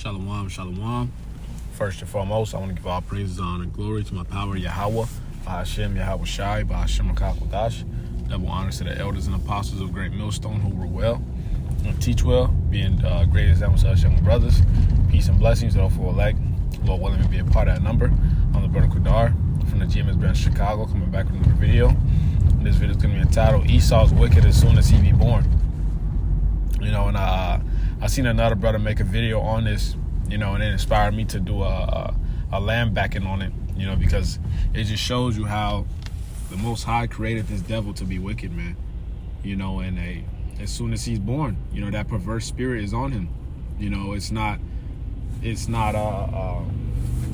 Shalom, shalom. First and foremost, I want to give all praises, honor, and glory to my power, Yahweh, Bahashem, Yahweh Shai, Bahashem Akakodash. Double honors to the elders and apostles of Great Millstone who were well and teach well, being great examples to us younger brothers. Peace and blessings to those who elect. Lord willing to be a part of that number. I'm the brother Kadar from the GMS branch Chicago, coming back with another video. This video is going to be entitled Esau's Wicked as Soon as He Be Born. You know, and I seen another brother make a video on this, you know, and it inspired me to do a lamb backing on it, you know, because it just shows you how the Most High created this devil to be wicked, man. You know, and as soon as he's born, you know, that perverse spirit is on him. You know, it's not, you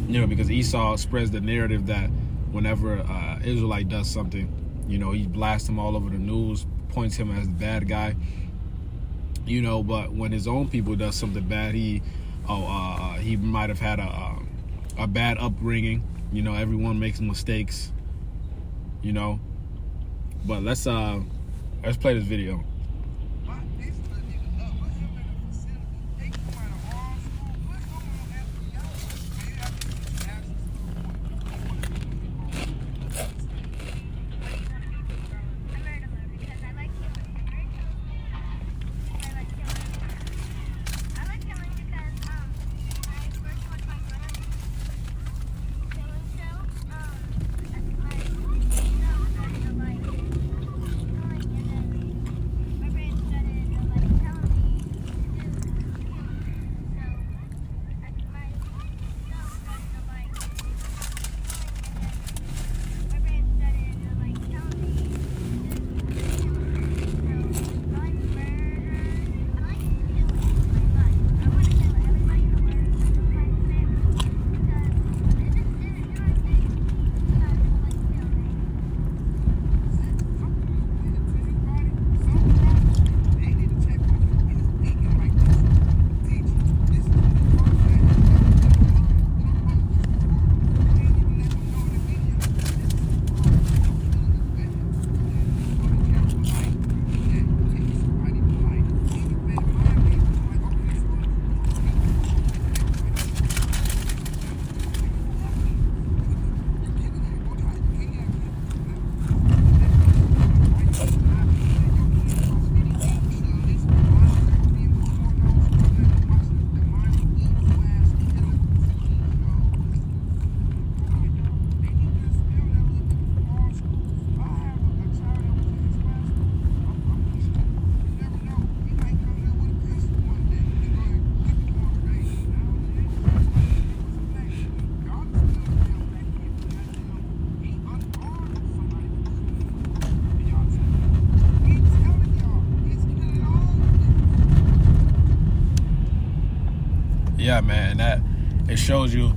know, because Esau spreads the narrative that whenever Israelite does something, you know, he blasts him all over the news, points him as the bad guy. You know, but when his own people does something bad, he might have had a bad upbringing. You know, everyone makes mistakes. You know, but let's play this video. Yeah, man, that it shows you,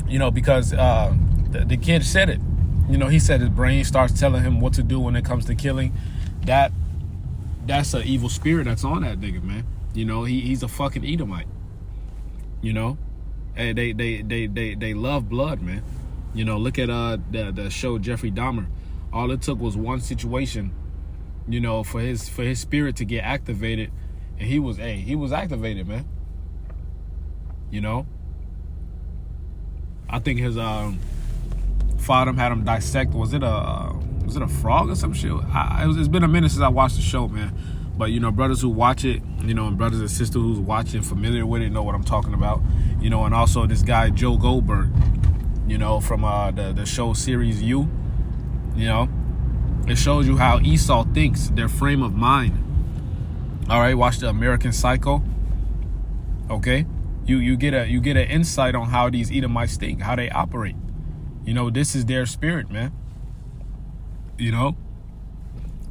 you know, because the kid said it. You know, he said his brain starts telling him what to do when it comes to killing. That's an evil spirit that's on that nigga, man. You know, he's a fucking Edomite. You know, and they love blood, man. You know, look at the show Jeffrey Dahmer. All it took was one situation, you know, for his spirit to get activated, and he was activated, man. You know, I think his father had him dissect. Was it a frog or some shit? It's been a minute since I watched the show, man. But you know, brothers who watch it, you know, and brothers and sisters who's watching, familiar with it, know what I'm talking about. You know, and also this guy Joe Goldberg, you know, from the show series You. You know, it shows you how Esau thinks, their frame of mind. All right, watch the American Psycho. Okay. You get an insight on how these Edomites think, how they operate. You know, this is their spirit, man. You know?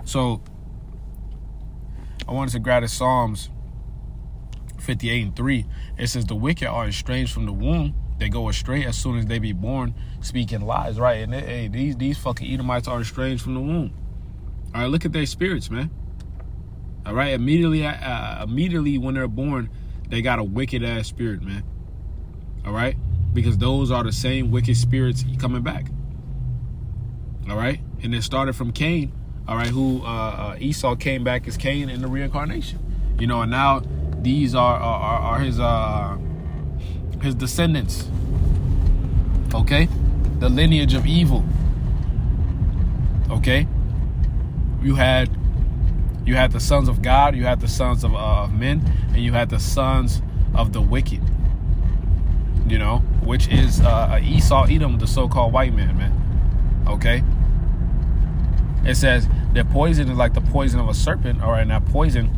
So, I wanted to grab the Psalms 58:3. It says, the wicked are estranged from the womb. They go astray as soon as they be born, speaking lies, right? And these fucking Edomites are estranged from the womb. All right, look at their spirits, man. All right, immediately when they're born, they got a wicked ass spirit, man. All right, because those are the same wicked spirits coming back. All right, and it started from Cain. All right, who Esau came back as Cain in the reincarnation. You know, and now these are his descendants. Okay, the lineage of evil. Okay, you had the sons of God, you had the sons of men, and you had the sons of the wicked. You know, which is Esau, Edom, the so-called white man. Okay, it says their poison is like the poison of a serpent. All right, and that poison,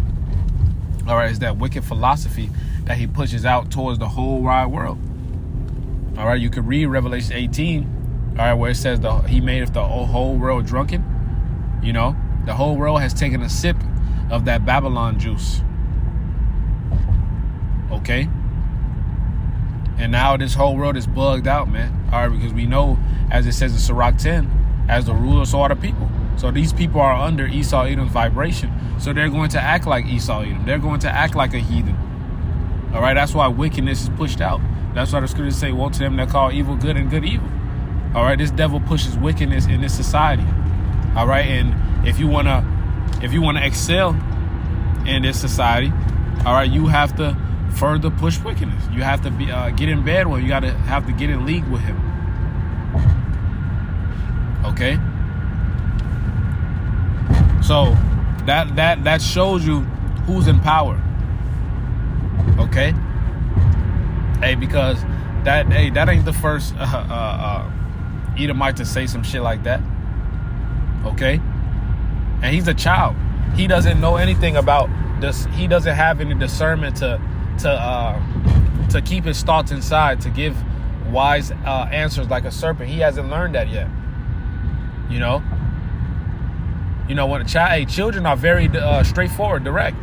all right, is that wicked philosophy that he pushes out towards the whole wide world. All right, you can read Revelation 18, all right, where it says he made the whole world drunken. You know, the whole world has taken a sip of that Babylon juice. Okay, and now this whole world is bugged out, man. All right, because we know, as it says in Sirach 10, as the ruler, so are the people. So these people are under Esau, Edom's vibration. So they're going to act like Esau, Edom. They're going to act like a heathen. All right, that's why wickedness is pushed out. That's why the scriptures say, woe to them that call evil good and good evil. All right, this devil pushes wickedness in this society. All right, and if you wanna excel in this society, all right, you have to further push wickedness. You have to be get in bed with him. You have to get in league with him. Okay, so that shows you who's in power. Okay, because that ain't the first Edomite to say some shit like that. Okay, and he's a child. He doesn't know anything about this. He doesn't have any discernment to keep his thoughts inside, to give wise answers like a serpent. He hasn't learned that yet. You know, when children are very straightforward, direct.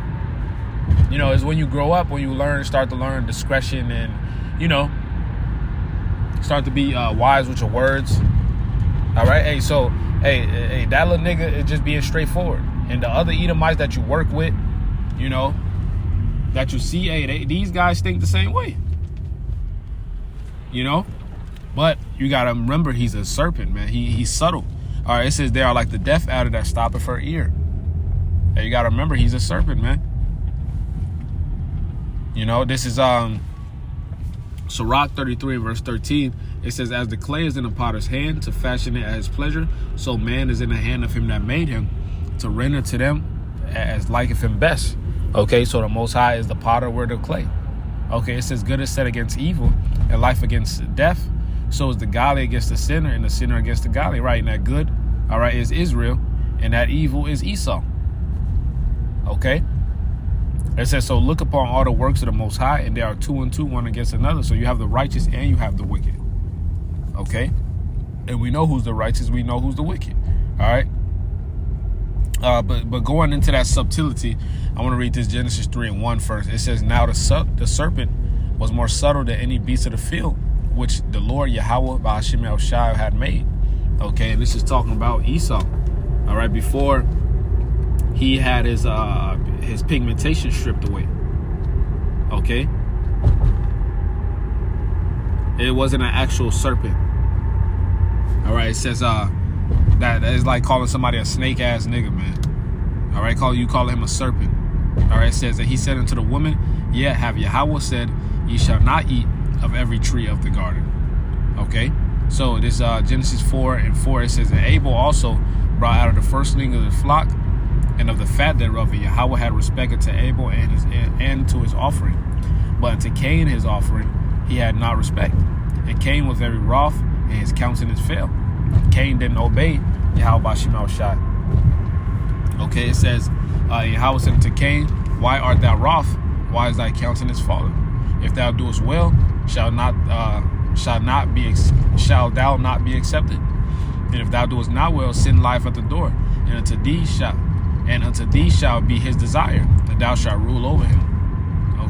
You know, it's when you grow up, when you start to learn discretion, and you know, start to be wise with your words. All right, hey, that little nigga is just being straightforward, and the other Edomites that you work with, you know, that you see, these guys think the same way. You know, but you gotta remember, he's a serpent, man. He's subtle. All right, it says they are like the deaf adder that stoppeth her ear. And you gotta remember, he's a serpent, man. You know, this is Sirach 33 verse 13. It says, as the clay is in the potter's hand to fashion it at his pleasure, so man is in the hand of him that made him to render to them as liketh him best. Okay, so the Most High is the potter, we're the clay. Okay, it says good is set against evil and life against death. So is the godly against the sinner, and the sinner against the godly, right? And that good, all right, is Israel, and that evil is Esau. Okay? It says, so look upon all the works of the Most High, and they are two and two, one against another. So you have the righteous and you have the wicked. Okay? And we know who's the righteous, we know who's the wicked. All right? But going into that subtlety, I want to read this Genesis 3:1 first. It says, now the serpent was more subtle than any beast of the field, which the Lord Yahweh Ba'ashem El-Shai had made. Okay, and this is talking about Esau. All right, before he had his pigmentation stripped away. Okay, it wasn't an actual serpent. All right, it says that is like calling somebody a snake ass nigga, man. All right, calling him a serpent. All right, it says that he said unto the woman, yet have Yahweh said, ye shall not eat of every tree of the garden. Okay, so this Genesis 4:4, it says that Abel also brought out of the firstling of the flock and of the fat thereof, and Yahweh had respect to Abel and to his offering, but unto Cain his offering he had not respect. And Cain was very wroth, and his countenance fell. Cain didn't obey Yahweh Ba'ashem El-Shai. Okay, it says Yahweh said to Cain, why art thou wroth? Why is thy countenance fallen? If thou doest well, shall thou not be accepted? And if thou doest not well, sin lieth at the door, and unto thee shall be his desire, and thou shalt rule over him.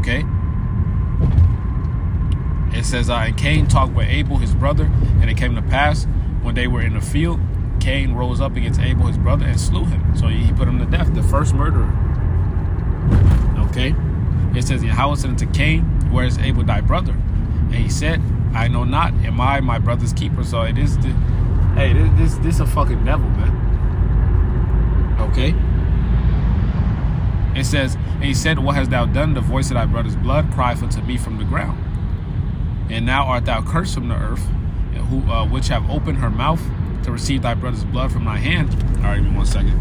Okay. It says, and Cain talked with Abel his brother, and it came to pass when they were in the field, Cain rose up against Abel his brother and slew him. So he put him to death, the first murderer. Okay. It says, Yahweh said unto Cain, where is Abel thy brother? And he said, I know not, am I my brother's keeper? So it is this a fucking devil, man. Okay. It says, and he said, what hast thou done? The voice of thy brother's blood crieth unto me from the ground. And now art thou cursed from the earth, who which have opened her mouth to receive thy brother's blood from thy hand. All right, give me 1 second.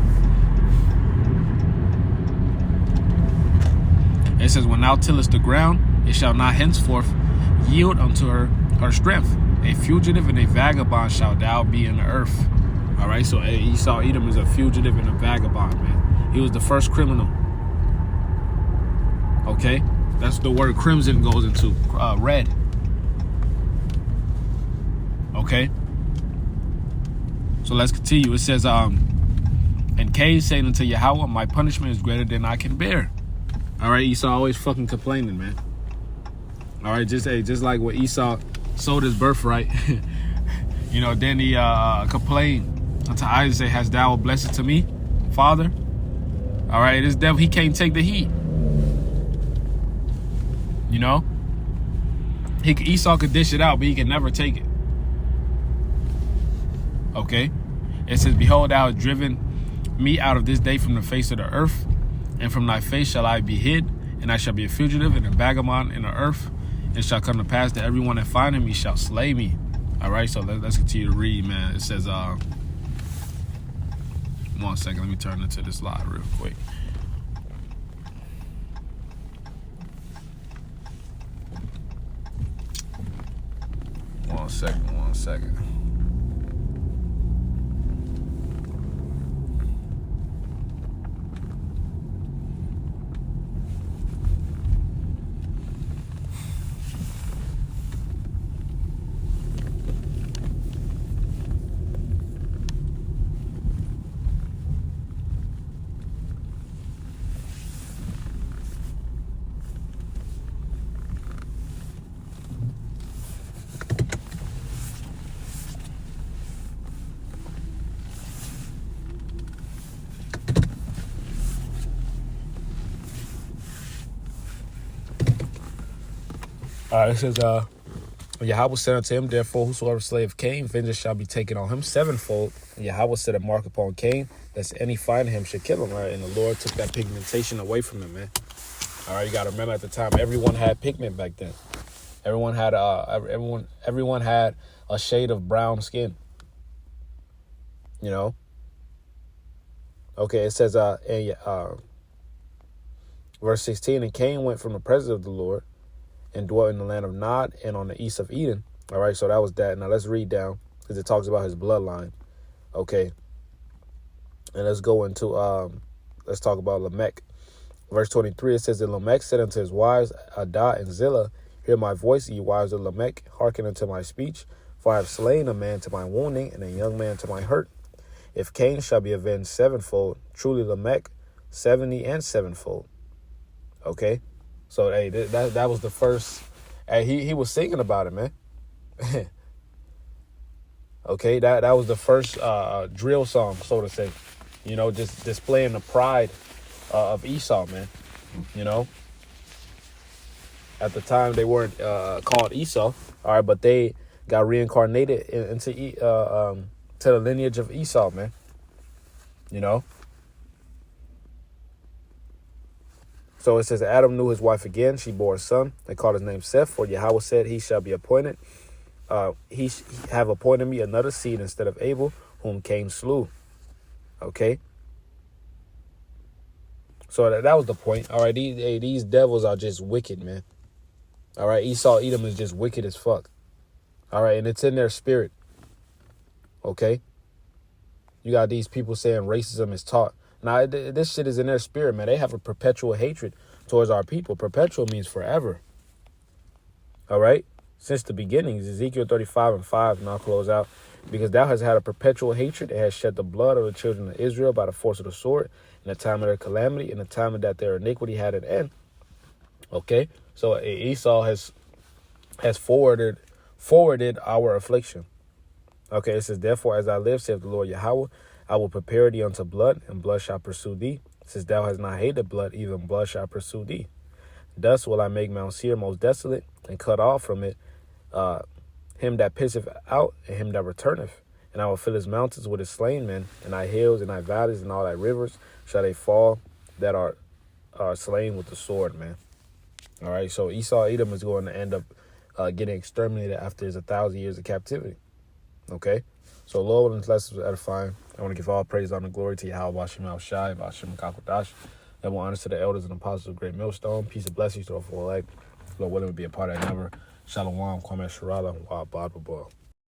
It says, when thou tillest the ground, it shall not henceforth yield unto her strength. A fugitive and a vagabond shalt thou be in the earth. All right, so Esau Edom is a fugitive and a vagabond, man. He was the first criminal. Okay, that's the word crimson goes into, red. Okay, so let's continue. It says, and Cain saying unto Yahweh, my punishment is greater than I can bear. All right, Esau always fucking complaining, man. All right, just like when Esau sold his birthright, you know, then he complained unto Isaac, say, hast thou a blessing to me, father? All right, this devil, he can't take the heat. You know, Esau could dish it out, but he can never take it. Okay, it says, behold, thou hast driven me out of this day from the face of the earth, and from thy face shall I be hid, and I shall be a fugitive and a vagabond in the earth. It shall come to pass that everyone that findeth me shall slay me. All right, so let's continue to read, man. It says, 1 second, let me turn into this slide real quick. One second. All right, it says, Yahweh said unto him, therefore, whosoever slayeth Cain, vengeance shall be taken on him sevenfold. And Yahweh set a mark upon Cain, that any find him should kill him, right? And the Lord took that pigmentation away from him, man. All right, you got to remember, at the time, everyone had pigment back then. Everyone had a shade of brown skin. You know? Okay, it says, verse 16, and Cain went from the presence of the Lord, and dwelt in the land of Nod and on the east of Eden. All right, so that was that. Now let's read down, because it talks about his bloodline. Okay. And let's go into, let's talk about Lamech. Verse 23, it says, and Lamech said unto his wives, Adah and Zillah, hear my voice, ye wives of Lamech, hearken unto my speech. For I have slain a man to my wounding, and a young man to my hurt. If Cain shall be avenged sevenfold, truly Lamech 70 and sevenfold. Okay. So, hey, that was the first. Hey, he was singing about it, man. Okay, that was the first drill song, so to say. You know, just displaying the pride of Esau, man. You know, at the time they weren't called Esau, all right, but they got reincarnated into to the lineage of Esau, man. You know. So it says, Adam knew his wife again. She bore a son. They called his name Seth, for Yahweh said, he shall be appointed. He have appointed me another seed instead of Abel, whom Cain slew. Okay. So that was the point. All right. These devils are just wicked, man. All right. Esau Edom is just wicked as fuck. All right. And it's in their spirit. Okay. You got these people saying racism is taught. Now, this shit is in their spirit, man. They have a perpetual hatred towards our people. Perpetual means forever. All right? Since the beginnings, Ezekiel 35:5, and I'll close out. Because thou hast had a perpetual hatred and hast shed the blood of the children of Israel by the force of the sword in the time of their calamity, in the time that their iniquity had an end. Okay? So Esau has forwarded our affliction. Okay, it says, therefore, as I live, saith the Lord Yahweh, I will prepare thee unto blood, and blood shall pursue thee. Since thou hast not hated blood, even blood shall pursue thee. Thus will I make Mount Seir most desolate, and cut off from it him that pisseth out, and him that returneth. And I will fill his mountains with his slain men, and thy hills, and thy valleys, and all thy rivers shall they fall that are slain with the sword, man. All right, so Esau Edom is going to end up getting exterminated after his 1,000 years of captivity. Okay, so Lord, when this lesson was edifying, I want to give all praise, honor, and glory to Yahweh, Bashim Shai, Bashim Kakodash. That will honor to the elders and apostles of Great Millstone. Peace and blessings to all for elect. Lord willing, to be a part of that never. Shalom, Kwame Sharala, and Wa Baba.